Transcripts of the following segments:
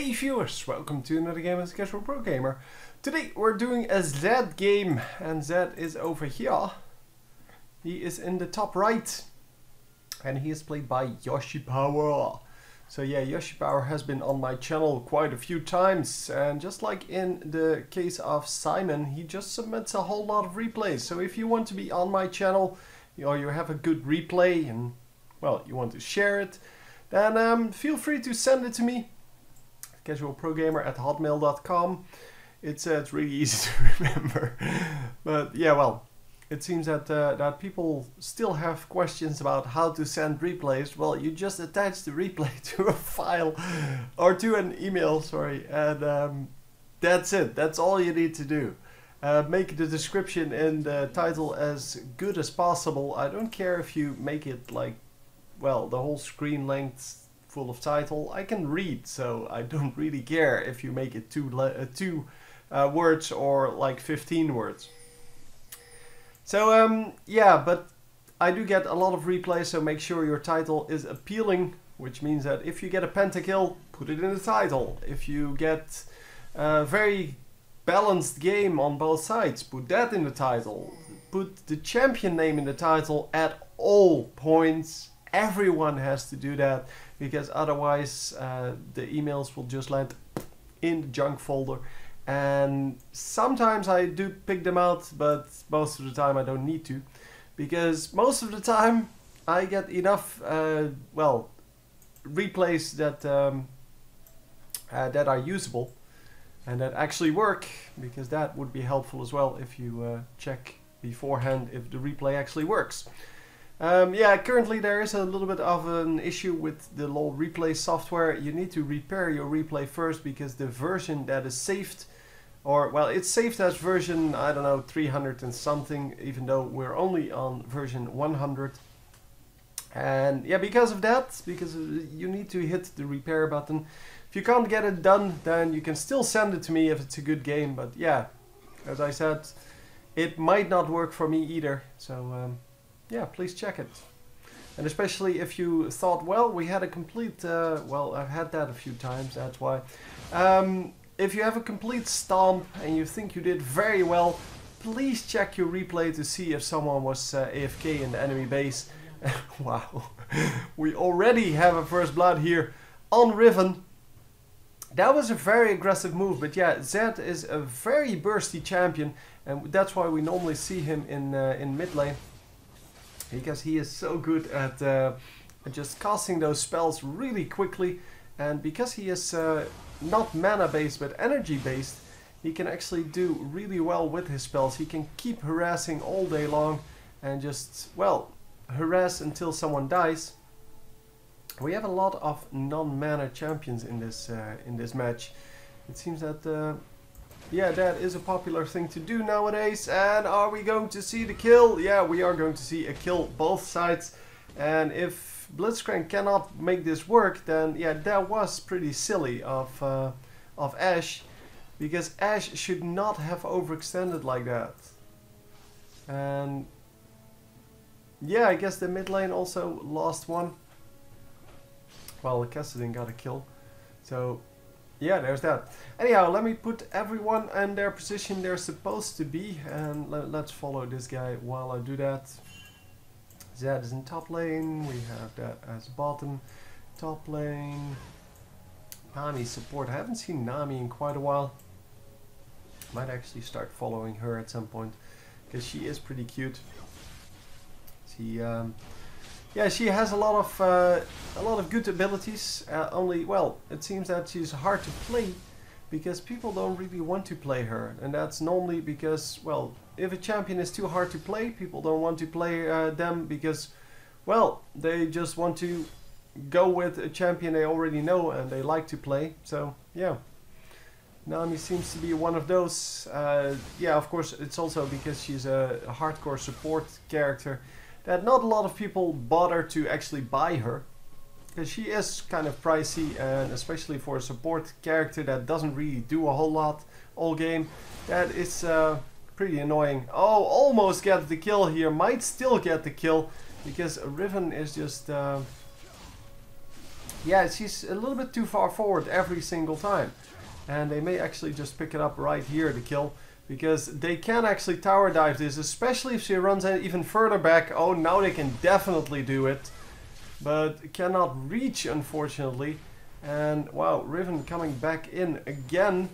Hey viewers, welcome to another game as Casual Pro Gamer. Today we're doing a Zed game, and Zed is over here. He is in the top right, and he is played by Yoshi Power. So yeah, Yoshi Power has been on my channel quite a few times, and just like in the case of Simon, he just submits a whole lot of replays. So if you want to be on my channel, or you have a good replay and well, you want to share it, then feel free to send it to me. casualprogamer@hotmail.com. It's really easy to remember, but yeah, well, it seems that that people still have questions about how to send replays. Well, you just attach the replay to a file or to an email, sorry, and that's it. That's all you need to do. Make the description and the title as good as possible. I don't care if you make it like, well, the whole screen length full of title. I can read, so I don't really care if you make it two words or like 15 words. So yeah, but I do get a lot of replays, so make sure your title is appealing, which means that if you get a pentakill, put it in the title. If you get a very balanced game on both sides, put that in the title. Put the champion name in the title at all points. Everyone has to do that, because otherwise the emails will just land in the junk folder. And sometimes I do pick them out, but most of the time I don't need to, because most of the time I get enough well, replays that that are usable and that actually work, because that would be helpful as well if you check beforehand if the replay actually works. Yeah, currently there is a little bit of an issue with the LOL replay software. You need to repair your replay first, because the version that is saved, or well, it's saved as version, I don't know, 300 and something, even though we're only on version 100. And yeah, because of that, because you need to hit the repair button. If you can't get it done, then you can still send it to me if it's a good game. But yeah, as I said, it might not work for me either. So yeah, please check it. And especially if you thought, well, we had a complete, well, I've had that a few times, that's why. If you have a complete stomp and you think you did very well, please check your replay to see if someone was AFK in the enemy base. Wow, we already have a first blood here on Riven. That was a very aggressive move, but yeah, Zed is a very bursty champion, and that's why we normally see him in mid lane. Because he is so good at just casting those spells really quickly, and because he is not mana based but energy based, he can actually do really well with his spells. He can keep harassing all day long and just, well, harass until someone dies. We have a lot of non-mana champions in this match. It seems that yeah, that is a popular thing to do nowadays. And are we going to see the kill? Yeah, we are going to see a kill both sides. And if Blitzcrank cannot make this work, then yeah, that was pretty silly of Ashe, because Ashe should not have overextended like that. And yeah, I guess the mid lane also lost one. Well, Kassadin got a kill. So yeah, there's that. Anyhow, let me put everyone in their position they're supposed to be, and let's follow this guy while I do that. Zed is in top lane, we have that as bottom. Top lane, Nami support. I haven't seen Nami in quite a while. Might actually start following her at some point, because she is pretty cute. She yeah, she has a lot of good abilities. Only, well, it seems that she's hard to play, because people don't really want to play her, and that's normally because, well, if a champion is too hard to play, people don't want to play them, because, well, they just want to go with a champion they already know and they like to play. So yeah, Nami seems to be one of those. Yeah, of course, it's also because she's a hardcore support character that not a lot of people bother to actually buy her, because she is kind of pricey, and especially for a support character that doesn't really do a whole lot all game, that is pretty annoying. Oh, almost get the kill here, might still get the kill, because Riven is just Yeah, she's a little bit too far forward every single time. And they may actually just pick it up right here, the kill. Because they can actually tower dive this, especially if she runs even further back. Oh, now they can definitely do it. But cannot reach, unfortunately. And wow, Riven coming back in again.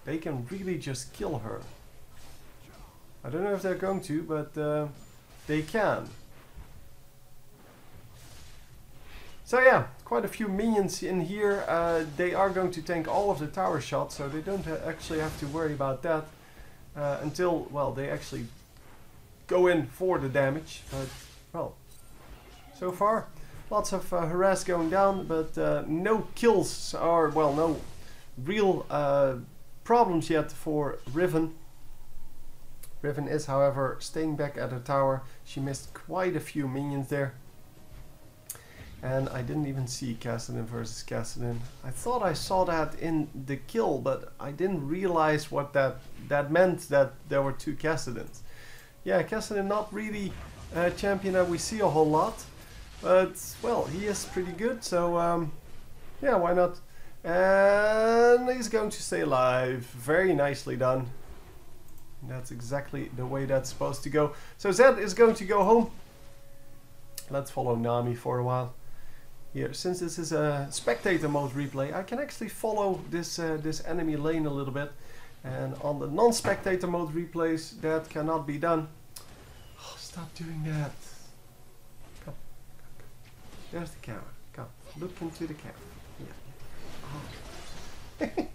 They can really just kill her. I don't know if they're going to, but they can. So yeah, quite a few minions in here. They are going to tank all of the tower shots, so they don't actually have to worry about that until, well, they actually go in for the damage. But, well, so far, lots of harass going down, but no kills are, well, no real problems yet for Riven. Riven is, however, staying back at her tower. She missed quite a few minions there. And I didn't even see Kassadin versus Kassadin. I thought I saw that in the kill, but I didn't realize what that meant, that there were two Kassadins. Yeah, Kassadin not really a champion that we see a whole lot. But, well, he is pretty good, so yeah, why not? And he's going to stay alive. Very nicely done. That's exactly the way that's supposed to go. So Zed is going to go home. Let's follow Nami for a while. Here, since this is a spectator mode replay, I can actually follow this this enemy lane a little bit. And on the non-spectator mode replays, that cannot be done. Oh, stop doing that. Come. There's the camera. Come. Look into the camera. Yeah. Oh.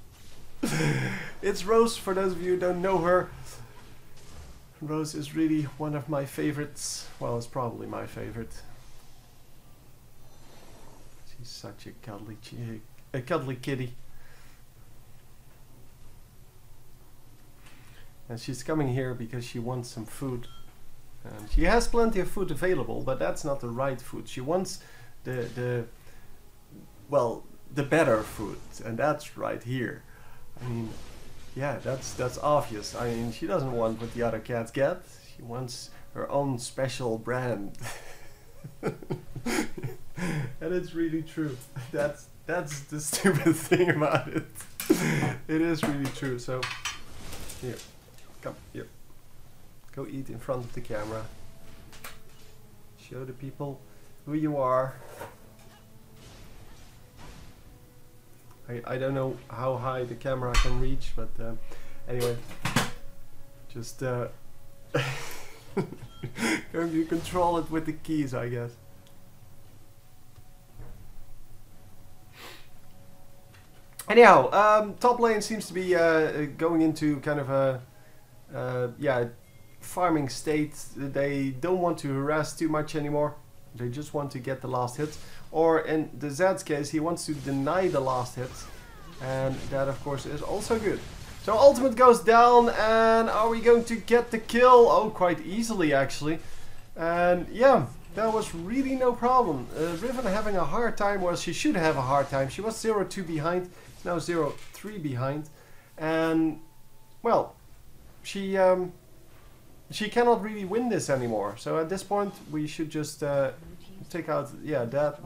It's Rose, for those of you who don't know her. Rose is really one of my favorites. Well, it's probably my favorite. She's such a cuddly kitty. And she's coming here because she wants some food. And she has plenty of food available, but that's not the right food. She wants the better food, and that's right here. I mean, yeah, that's obvious. I mean, she doesn't want what the other cats get. She wants her own special brand. And it's really true. That's the stupid thing about it. It is really true. So, here, come here. Go eat in front of the camera. Show the people who you are. I don't know how high the camera can reach, but anyway, just going to control it with the keys, I guess. Anyhow, top lane seems to be going into kind of a yeah, farming state. They don't want to harass too much anymore. They just want to get the last hits. Or in the Zed's case, he wants to deny the last hits. And that, of course, is also good. So ultimate goes down, and are we going to get the kill? Oh, quite easily, actually. And yeah, that was really no problem. Riven having a hard time, well, she should have a hard time. She was 0-2 behind, now 0-3 behind. And, well, she cannot really win this anymore. So at this point, we should just take out, yeah, that.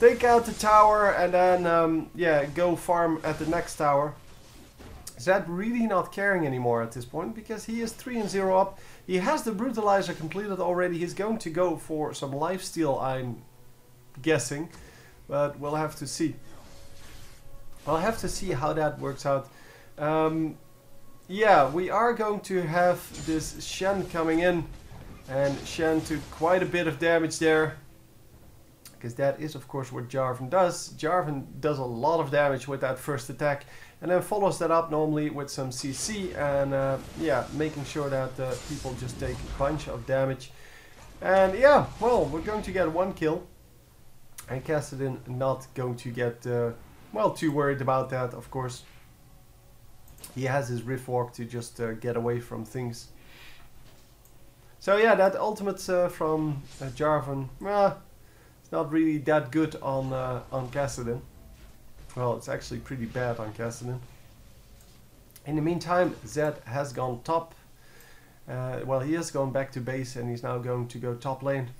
Take out the tower and then, yeah, go farm at the next tower. Zed really not caring anymore at this point because he is 3-0 up. He has the brutalizer completed already. He's going to go for some lifesteal, I'm guessing, but we'll have to see. I'll have to see how that works out. Yeah, we are going to have this Shen coming in, and Shen took quite a bit of damage there. Because that is, of course, what Jarvan does. Jarvan does a lot of damage with that first attack. And then follows that up normally with some CC. And yeah, making sure that people just take a bunch of damage. And yeah, well, we're going to get one kill. And Kassadin not going to get, well, too worried about that, of course. He has his Rift Walk to just get away from things. So yeah, that ultimate from Jarvan, not really that good on Kassadin. Well, it's actually pretty bad on Kassadin. In the meantime, Zed has gone top. Well, he has gone back to base and he's now going to go top lane.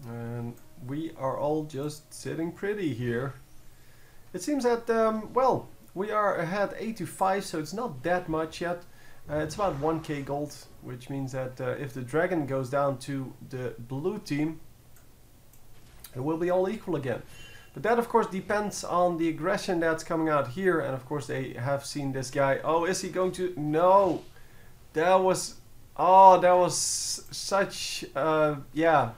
And we are all just sitting pretty here. It seems that, well, we are ahead 8-5, so it's not that much yet. It's about 1k gold, which means that if the dragon goes down to the blue team, it will be all equal again. But that, of course, depends on the aggression that's coming out here. And, of course, they have seen this guy. Oh, is he going to... No! That was... Oh, that was such... yeah...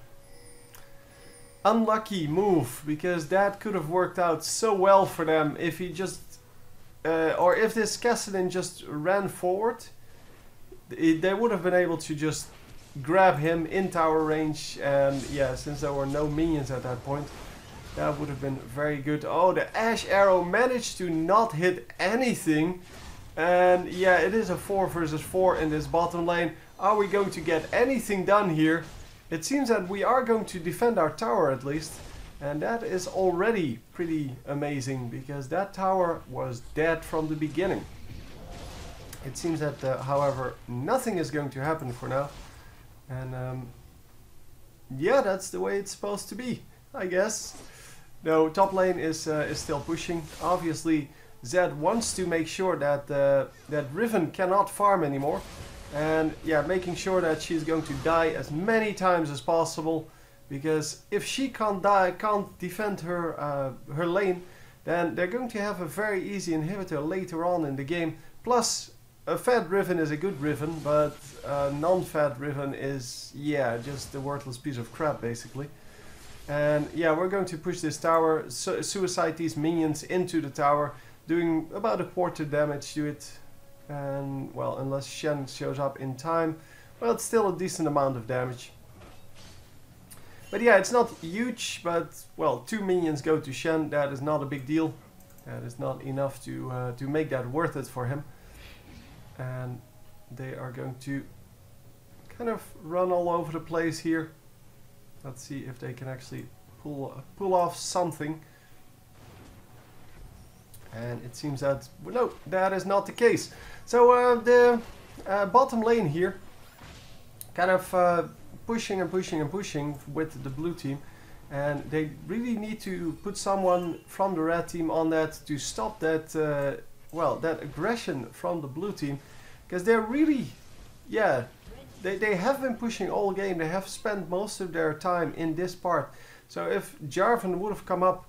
unlucky move, because that could have worked out so well for them if he just or if this Kassadin just ran forward. They would have been able to just grab him in tower range, and yeah, since there were no minions at that point, that would have been very good. Oh, the Ash Arrow managed to not hit anything, and yeah, it is a 4 versus 4 in this bottom lane. Are we going to get anything done here? It seems that we are going to defend our tower at least, and that is already pretty amazing, because that tower was dead from the beginning. It seems that, however, nothing is going to happen for now, and yeah, that's the way it's supposed to be, I guess. No, top lane is still pushing. Obviously, Zed wants to make sure that that Riven cannot farm anymore. And yeah, making sure that she's going to die as many times as possible, because if she can't defend her her lane, then they're going to have a very easy inhibitor later on in the game. Plus, a fat Riven is a good Riven, but a non-fat Riven is, yeah, just a worthless piece of crap basically. And yeah, we're going to push this tower, suicide these minions into the tower, doing about a quarter damage to it. And, well, unless Shen shows up in time, well, it's still a decent amount of damage. But yeah, it's not huge, but, well, 2 minions go to Shen. That is not a big deal. That is not enough to make that worth it for him. And they are going to kind of run all over the place here. Let's see if they can actually pull off something. And it seems that, no, that is not the case. So the bottom lane here, kind of pushing and pushing and pushing with the blue team. And they really need to put someone from the red team on that to stop that, well, that aggression from the blue team. Because they're really, yeah, they have been pushing all game. They have spent most of their time in this part. So if Jarvan would have come up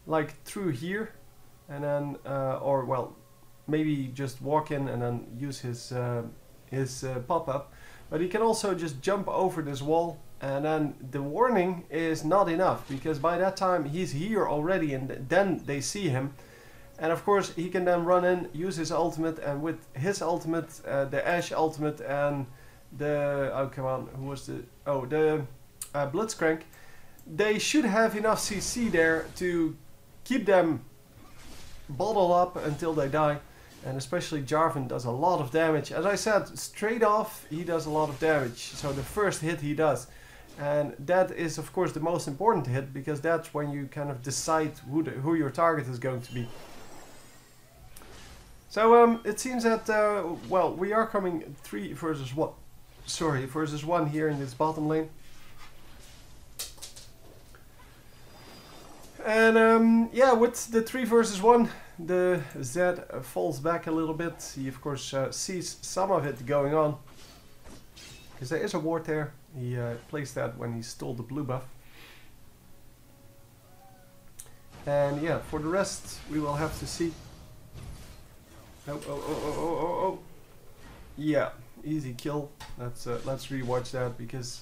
like through here, and then, or well, maybe just walk in and then use his pop-up. But he can also just jump over this wall, and then the warning is not enough, because by that time he's here already, and then they see him. And of course he can then run in, use his ultimate, and with his ultimate, the Ashe ultimate, and the, oh come on, who was the, oh, the Blitzcrank, they should have enough CC there to keep them bottled up until they die. And especially Jarvan does a lot of damage. As I said, straight off he does a lot of damage. So the first hit he does. And that is of course the most important hit, because that's when you kind of decide who your target is going to be. So it seems that, well, we are coming 3 versus 1. Sorry, versus 1 here in this bottom lane. And yeah, with the 3 versus 1, the Zed falls back a little bit. He of course sees some of it going on, because there is a ward there. He placed that when he stole the blue buff. And yeah, for the rest we will have to see. Oh. Yeah, easy kill. Let's rewatch that, because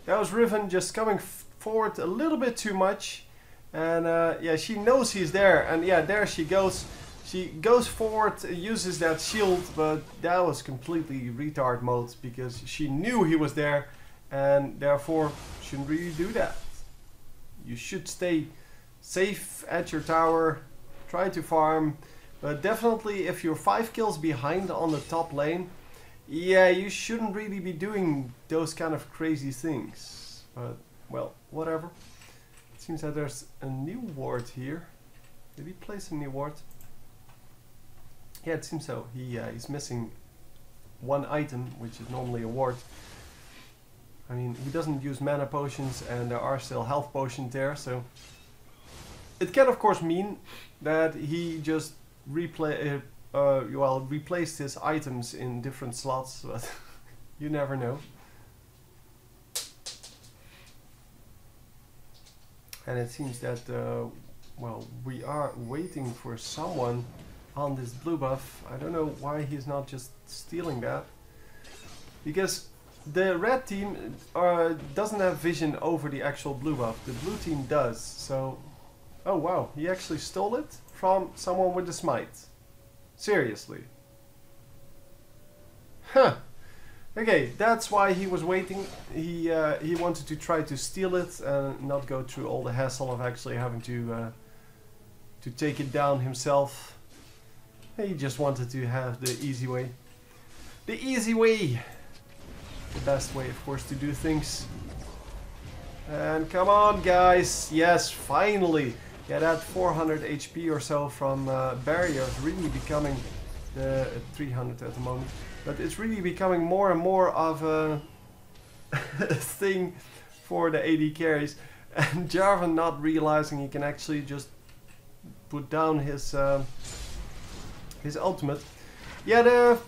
that was Riven just coming forward a little bit too much. And yeah, she knows he's there, and yeah, there she goes. She goes forward, uses that shield, but that was completely retard mode, because she knew he was there, and therefore shouldn't really do that. You should stay safe at your tower, try to farm, but definitely if you're 5 kills behind on the top lane, yeah, you shouldn't really be doing those kind of crazy things. But, well, whatever. Seems that there's a new ward here. Did he place a new ward? Yeah, it seems so. He's missing one item, which is normally a ward. I mean, he doesn't use mana potions and there are still health potions there, so it can of course mean that he just replaced his items in different slots, but you never know. And it seems that, well, we are waiting for someone on this blue buff. I don't know why he's not just stealing that. Because the red team doesn't have vision over the actual blue buff. The blue team does. So, oh wow, he actually stole it from someone with the smite. Seriously. Huh. Okay, that's why he was waiting. He wanted to try to steal it and not go through all the hassle of actually having to take it down himself. He just wanted to have the easy way. The easy way! The best way, of course, to do things. And come on, guys! Yes, finally! Yeah, that 400 HP or so from barriers really becoming the 300 at the moment. But it's really becoming more and more of a thing for the AD carries. And Jarvan not realizing he can actually just put down his ultimate. Yeah, the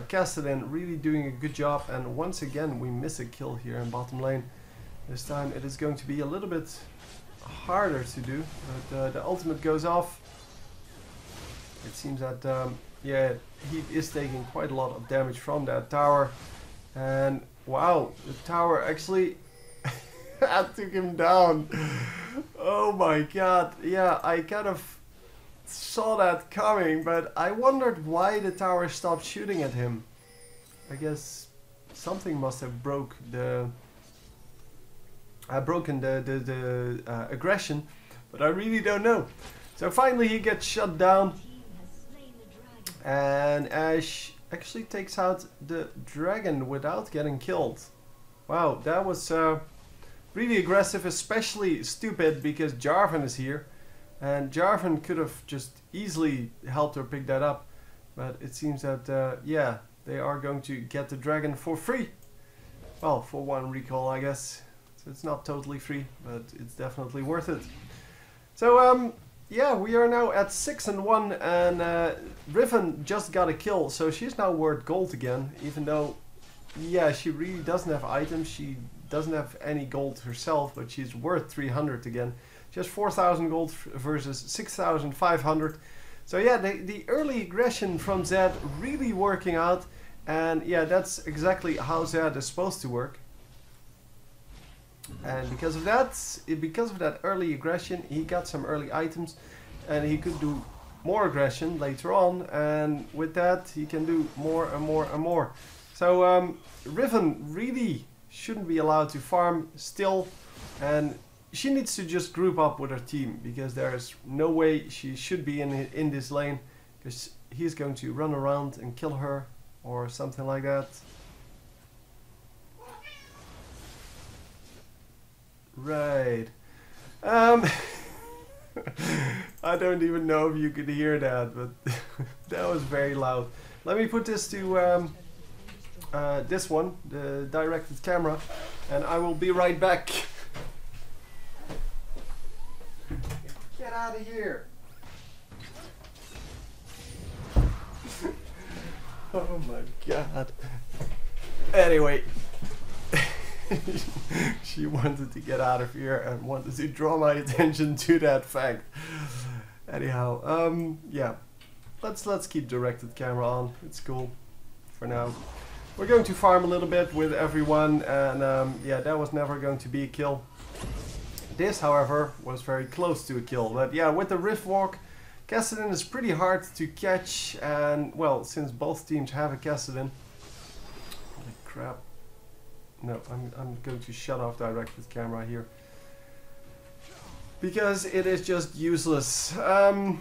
Kassadin really doing a good job, and once again we miss a kill here in bottom lane. This time it is going to be a little bit harder to do, but the ultimate goes off. It seems that yeah, he is taking quite a lot of damage from that tower, and wow, the tower actually took him down. Oh my god, yeah, I kind of saw that coming, but I wondered why the tower stopped shooting at him. I guess something must have broken the aggression, but I really don't know. So finally he gets shut down, and Ashe actually takes out the dragon without getting killed. Wow, that was really aggressive, especially stupid because Jarvan is here. And Jarvan could have just easily helped her pick that up. But it seems that, yeah, they are going to get the dragon for free. Well, for one recall, I guess. So it's not totally free, but it's definitely worth it. So, yeah, we are now at 6-1, and Riven just got a kill. So she's now worth gold again, even though, yeah, she really doesn't have items. She doesn't have any gold herself, but she's worth 300 again. She has 4,000 gold versus 6,500. So yeah, the early aggression from Zed really working out. And yeah, that's exactly how Zed is supposed to work. And because of that early aggression, he got some early items. And he could do more aggression later on. And with that, he can do more and more and more. So Riven really shouldn't be allowed to farm still. And she needs to just group up with her team, because there is no way she should be in this lane, because he's going to run around and kill her or something like that. Right. I don't even know if you could hear that, but that was very loud. Let me put this to this one, the directed camera, and I will be right back. Get out of here! Oh my god. Anyway, she wanted to get out of here and wanted to draw my attention to that fact. Anyhow, yeah, let's keep directed camera on. It's cool for now. We're going to farm a little bit with everyone, and yeah, that was never going to be a kill. This, however, was very close to a kill. But yeah, with the Rift Walk, Kassadin is pretty hard to catch. And, well, since both teams have a Kassadin... Holy crap. No, I'm going to shut off directed camera here. Because it is just useless. Well,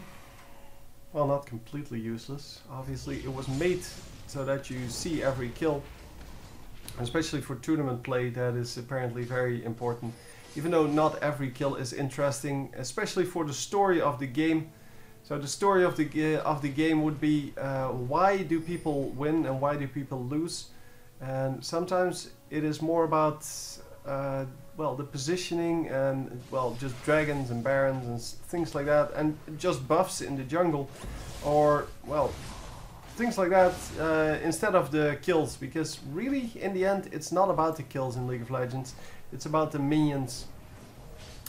not completely useless. Obviously, it was made so that you see every kill. Especially for tournament play, that is apparently very important. Even though not every kill is interesting, especially for the story of the game. So the story of the game would be why do people win and why do people lose? And sometimes it is more about well, the positioning and, well, just dragons and barons and things like that, and just buffs in the jungle, or, well, things like that, instead of the kills, because really in the end it's not about the kills in League of Legends, it's about the minions.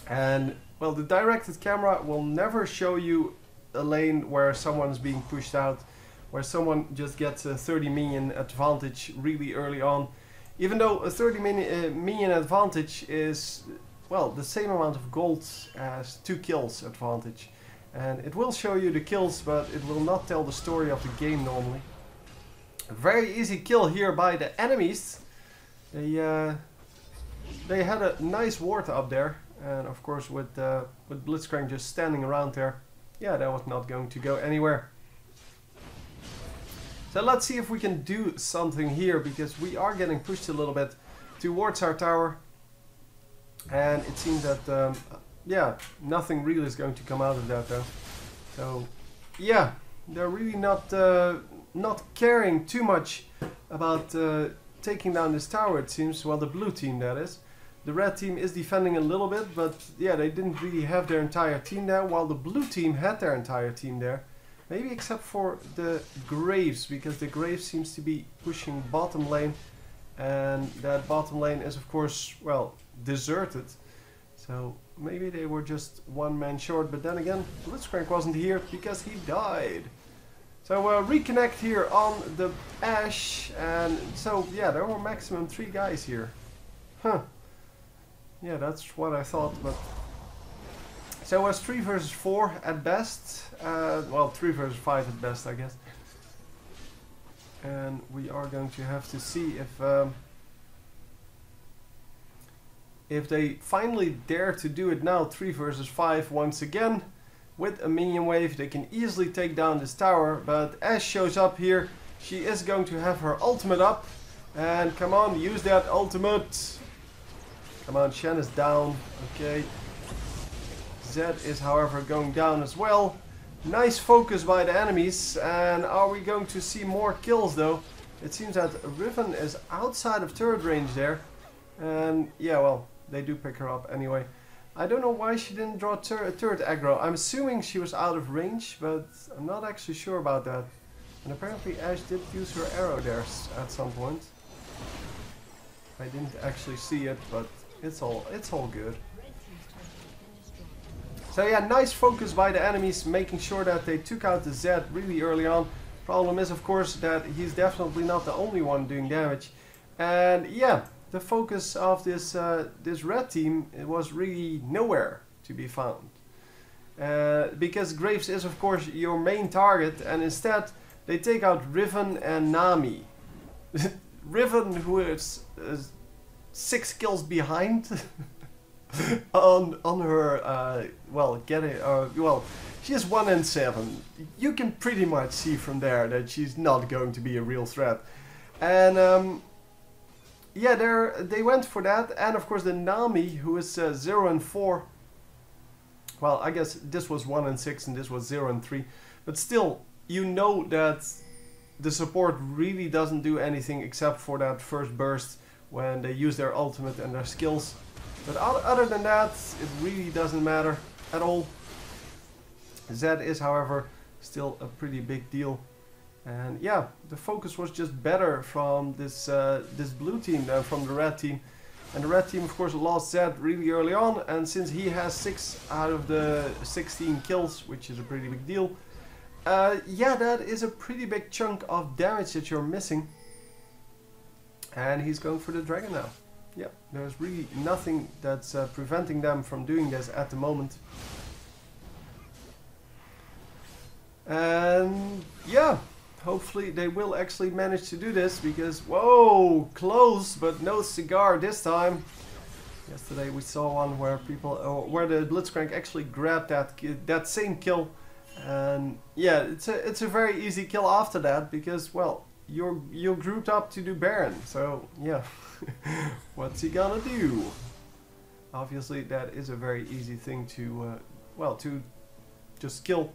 And, well, the directed camera will never show you a lane where someone is being pushed out, where someone just gets a 30 minion advantage really early on. Even though a 30 minion advantage is, well, the same amount of gold as 2 kills advantage. And it will show you the kills, but it will not tell the story of the game normally. A very easy kill here by the enemies. They had a nice ward up there. And of course with Blitzcrank just standing around there, yeah, that was not going to go anywhere. So let's see if we can do something here, because we are getting pushed a little bit towards our tower. And it seems that, yeah, nothing really is going to come out of that though. So, yeah, they're really not caring too much about taking down this tower, it seems. Well, the blue team, that is. The red team is defending a little bit, but yeah, they didn't really have their entire team there, while the blue team had their entire team there. Maybe except for the Graves, because the Graves seems to be pushing bottom lane, and that bottom lane is of course, well, deserted. So maybe they were just one man short, but then again, Blitzcrank wasn't here because he died. So reconnect here on the Ashe, and so yeah, there were maximum 3 guys here. Huh. Yeah, that's what I thought, but... So it was 3 versus 4 at best. Well, 3 versus 5 at best, I guess. And we are going to have to see if they finally dare to do it now. 3 versus 5 once again. With a minion wave, they can easily take down this tower. But Ashe shows up here. She is going to have her ultimate up. And come on, use that ultimate. Come on, Shen is down. Okay. Zed is, however, going down as well. Nice focus by the enemies. And are we going to see more kills, though? It seems that Riven is outside of turret range there. And, yeah, well, they do pick her up anyway. I don't know why she didn't draw turret aggro. I'm assuming she was out of range, but I'm not actually sure about that. And apparently Ashe did use her arrow there at some point. I didn't actually see it, but it's all good. So yeah, nice focus by the enemies, making sure that they took out the Zed really early on. Problem is, of course, that he's definitely not the only one doing damage. And yeah, the focus of this this red team, it was really nowhere to be found. Because Graves is, of course, your main target, and instead they take out Riven and Nami. Riven, who is 6 kills behind on her, well, well, she is 1 in 7. You can pretty much see from there that she's not going to be a real threat. And yeah, they went for that, and of course the Nami, who is 0 and 4. Well, I guess this was 1 and 6 and this was 0 and 3, but still, you know that the support really doesn't do anything except for that first burst when they use their ultimate and their skills. But other than that, it really doesn't matter at all. Zed is, however, still a pretty big deal. And yeah, the focus was just better from this this blue team than from the red team. And the red team, of course, lost Zed really early on. And since he has 6 out of the 16 kills, which is a pretty big deal, yeah, that is a pretty big chunk of damage that you're missing. And he's going for the dragon now. Yeah, there's really nothing that's preventing them from doing this at the moment. And yeah, hopefully they will actually manage to do this, because, whoa, close, but no cigar this time. Yesterday we saw one where where the Blitzcrank actually grabbed that same kill. And yeah, it's a very easy kill after that, because, well, you're grouped up to do Baron, so yeah. What's he gonna do? Obviously that is a very easy thing to well, to just kill,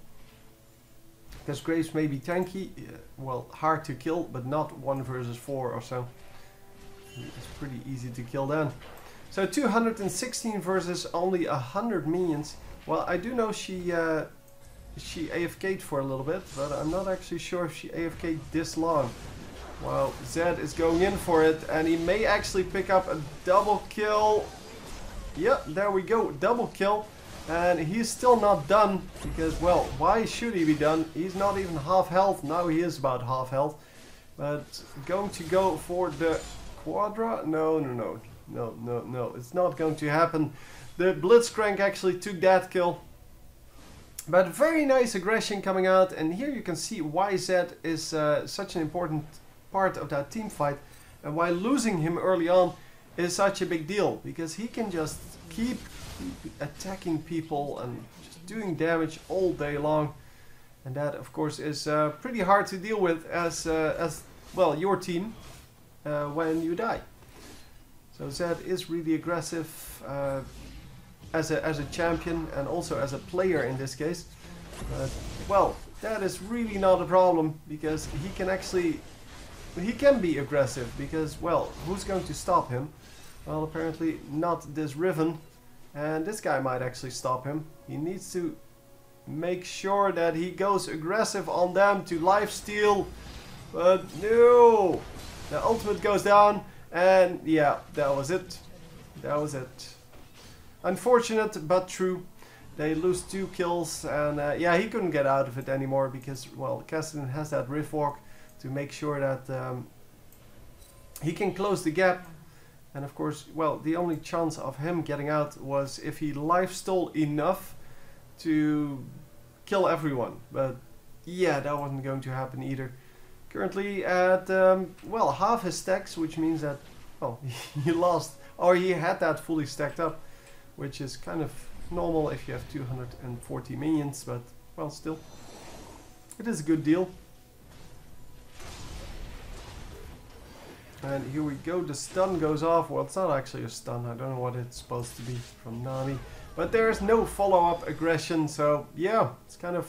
because Graves may be tanky, well, hard to kill, but not 1 versus 4 or so. It's pretty easy to kill then. So 216 versus only 100 minions. Well, I do know she AFK'd for a little bit, but I'm not actually sure if she AFK'd this long. Well, Zed is going in for it, and he may actually pick up a double kill. Yep, there we go, double kill. And he's still not done, because, well, why should he be done? He's not even half health. Now he is about half health. But going to go for the Quadra? No. It's not going to happen. The Blitzcrank actually took that kill. But very nice aggression coming out. And here you can see why Zed is such an important part of that team fight. And why losing him early on is such a big deal. Because he can just keep attacking people and just doing damage all day long. And that, of course, is pretty hard to deal with as well, your team when you die. So Zed is really aggressive as a champion and also as a player in this case. But, well, that is really not a problem, because he can be aggressive, because, well, who's going to stop him? Well, apparently not this Riven, and this guy might actually stop him. He needs to make sure that he goes aggressive on them to lifesteal, but no! The ultimate goes down, and yeah, that was it. That was it. Unfortunate, but true. They lose 2 kills, and yeah, he couldn't get out of it anymore, because, well, Kassadin has that Rift Walk to make sure that he can close the gap. And of course, well, the only chance of him getting out was if he lifestole enough to kill everyone. But yeah, that wasn't going to happen either. Currently at, well, half his stacks, which means that, well, he lost, or he had that fully stacked up, which is kind of normal if you have 240 minions, but, well, still, it is a good deal. And here we go, the stun goes off. Well, it's not actually a stun, I don't know what it's supposed to be from Nami. But there is no follow-up aggression, so yeah, it's kind of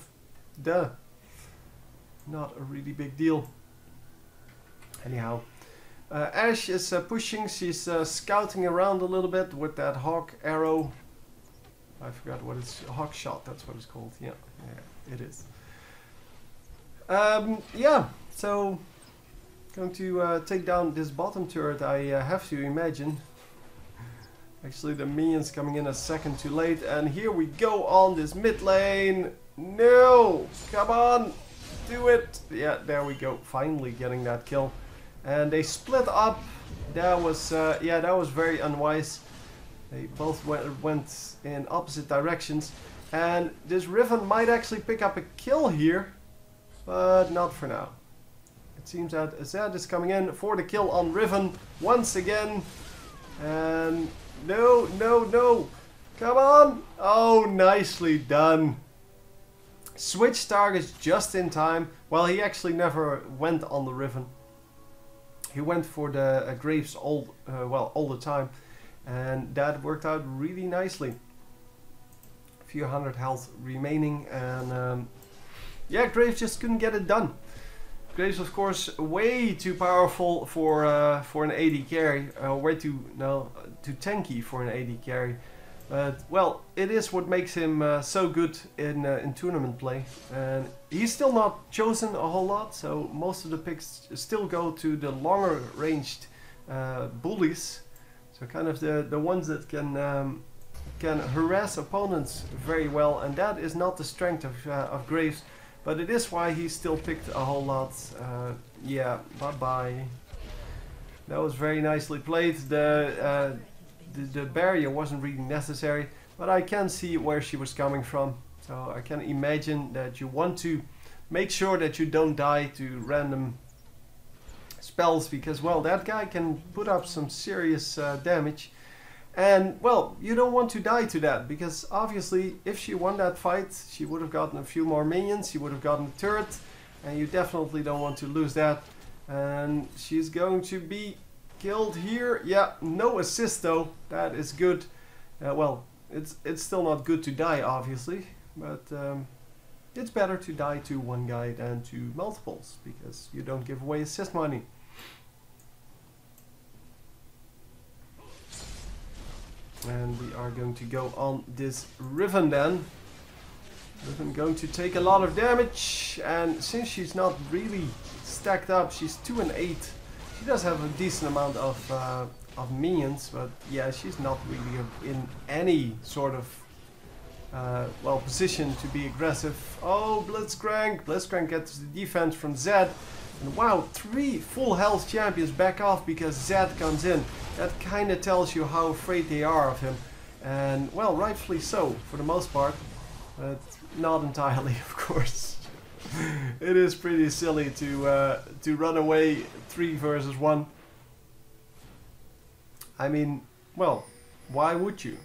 not a really big deal. Anyhow, Ashe is pushing, she's scouting around a little bit with that hawk arrow. I forgot what it's, hawk shot, that's what it's called. Yeah, it is. Yeah, so going to take down this bottom turret, I have to imagine. Actually, the minions coming in a second too late, and here we go on this mid lane. No, come on, do it. Yeah, there we go, finally getting that kill. And they split up. That was yeah, that was very unwise. They both went in opposite directions, and this Riven might actually pick up a kill here, but not for now. It seems that Zed is coming in for the kill on Riven once again. And no, come on. Oh, nicely done. Switch targets just in time. Well, he actually never went on the Riven. He went for the Graves all the time. And that worked out really nicely. A few hundred health remaining, and yeah, Graves just couldn't get it done. Graves, of course, way too powerful for an AD carry, way too tanky for an AD carry. But well, it is what makes him so good in tournament play, and he's still not chosen a whole lot. So most of the picks still go to the longer ranged bullies, so kind of the ones that can harass opponents very well, and that is not the strength of Graves. But it is why he still picked a whole lot. Yeah, bye-bye. That was very nicely played. The barrier wasn't really necessary, but I can see where she was coming from. So I can imagine that you want to make sure that you don't die to random spells, because, well, that guy can put up some serious damage. And, well, you don't want to die to that, because obviously if she won that fight, she would have gotten a few more minions, she would have gotten a turret, and you definitely don't want to lose that. And she's going to be killed here. Yeah, no assist though, that is good. Well, it's still not good to die, obviously, but it's better to die to one guy than to multiples, because you don't give away assist money. And we are going to go on this Riven then. Riven going to take a lot of damage, and since she's not really stacked up, she's 2 and 8. She does have a decent amount of minions, but yeah, she's not really in any sort of well, position to be aggressive. Oh, Blitzcrank! Blitzcrank gets the defense from Zed. And wow, 3 full health champions back off because Zed comes in. That kind of tells you how afraid they are of him. And well, rightfully so, for the most part. But not entirely, of course. It is pretty silly to run away 3 versus 1. I mean, well, why would you?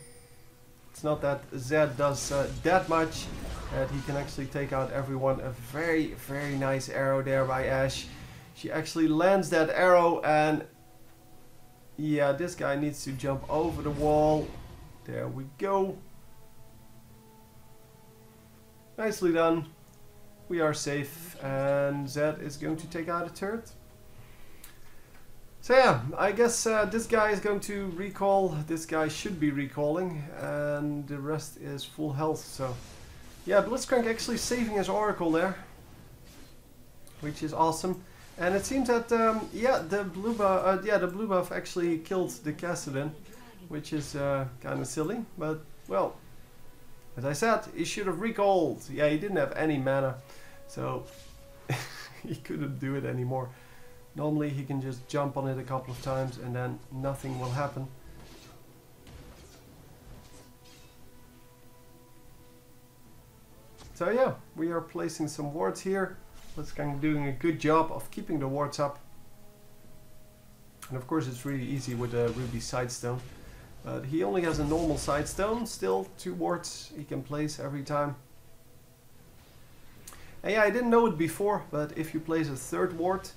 It's not that Zed does that much that he can actually take out everyone. A very, very nice arrow there by Ashe. She actually lands that arrow, and yeah, this guy needs to jump over the wall. There we go. Nicely done. We are safe, and Zed is going to take out a turret. So yeah, I guess this guy is going to recall. This guy should be recalling, and the rest is full health. So yeah, Blitzcrank actually saving his Oracle there, which is awesome. And it seems that yeah, the blue buff actually killed the Kassadin, which is kind of silly. But well, as I said, he should have recalled. Yeah, he didn't have any mana, so he couldn't do it anymore. Normally he can just jump on it a couple of times and then nothing will happen. So yeah, we are placing some wards here. Blitzcrank doing a good job of keeping the wards up. And of course it's really easy with a Ruby Sightstone. But he only has a normal Sightstone, still 2 wards he can place every time. And yeah, I didn't know it before, but if you place a 3rd ward,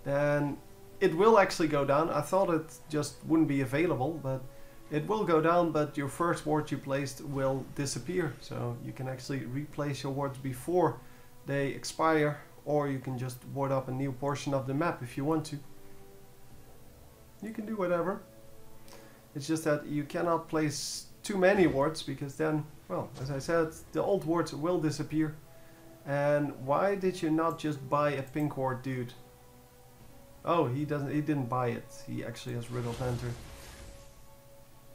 then it will actually go down. I thought it just wouldn't be available, but it will go down, but your first ward you placed will disappear. So you can actually replace your wards before they expire, or you can just ward up a new portion of the map if you want to. You can do whatever. It's just that you cannot place too many wards, because then, well, as I said, the old wards will disappear. And why did you not just buy a pink ward, dude? Oh, he didn't buy it. He actually has Wriggle's Lantern.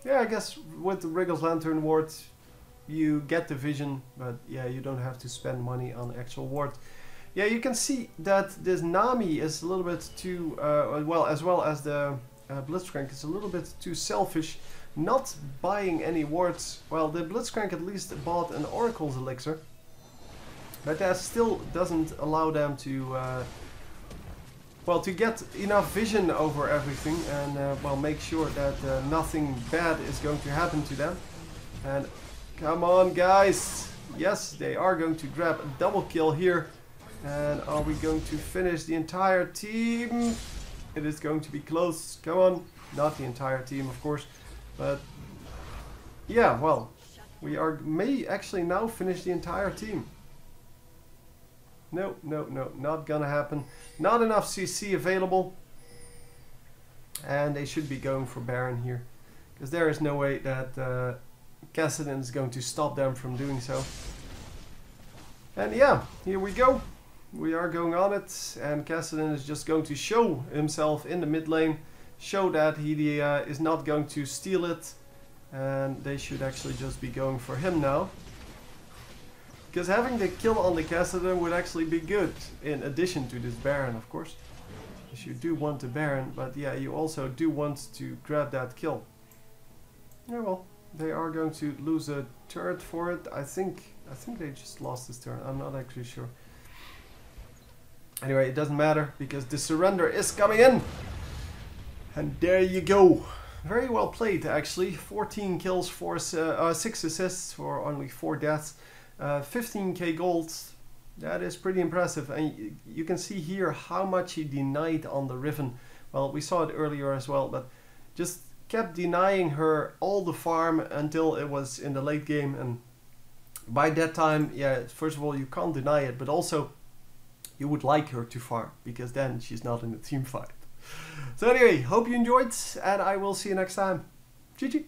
Yeah, I guess with the Wriggle's Lantern ward you get the vision, but yeah, you don't have to spend money on actual ward. Yeah, you can see that this Nami is a little bit too well as the Blitzcrank is a little bit too selfish, not buying any wards. Well, the Blitzcrank at least bought an Oracle's Elixir, but that still doesn't allow them to well, to get enough vision over everything and well, make sure that nothing bad is going to happen to them. And come on, guys. Yes, they are going to grab a double kill here. And are we going to finish the entire team? It is going to be close. Come on. Not the entire team, of course. But yeah, well, we may actually now finish the entire team. No, not gonna happen. Not enough CC available. And they should be going for Baron here, because there is no way that Kassadin is going to stop them from doing so. And yeah, here we go. We are going on it, and Kassadin is just going to show himself in the mid lane, show that he is not going to steal it, and they should actually just be going for him now. Because having the kill on the Kassadin would actually be good, in addition to this Baron, of course. Because you do want the Baron, but yeah, you also do want to grab that kill. Yeah, well, they are going to lose a turret for it. I think they just lost this turn. I'm not actually sure. Anyway, it doesn't matter, because the surrender is coming in. And there you go. Very well played, actually. 14 kills, 6 assists for only 4 deaths. 15k gold, that is pretty impressive. And you can see here how much he denied on the Riven. Well, we saw it earlier as well, but just kept denying her all the farm until it was in the late game. And by that time, yeah, first of all, you can't deny it, but also you would like her to farm, because then she's not in the team fight. So anyway, hope you enjoyed, and I will see you next time. GG.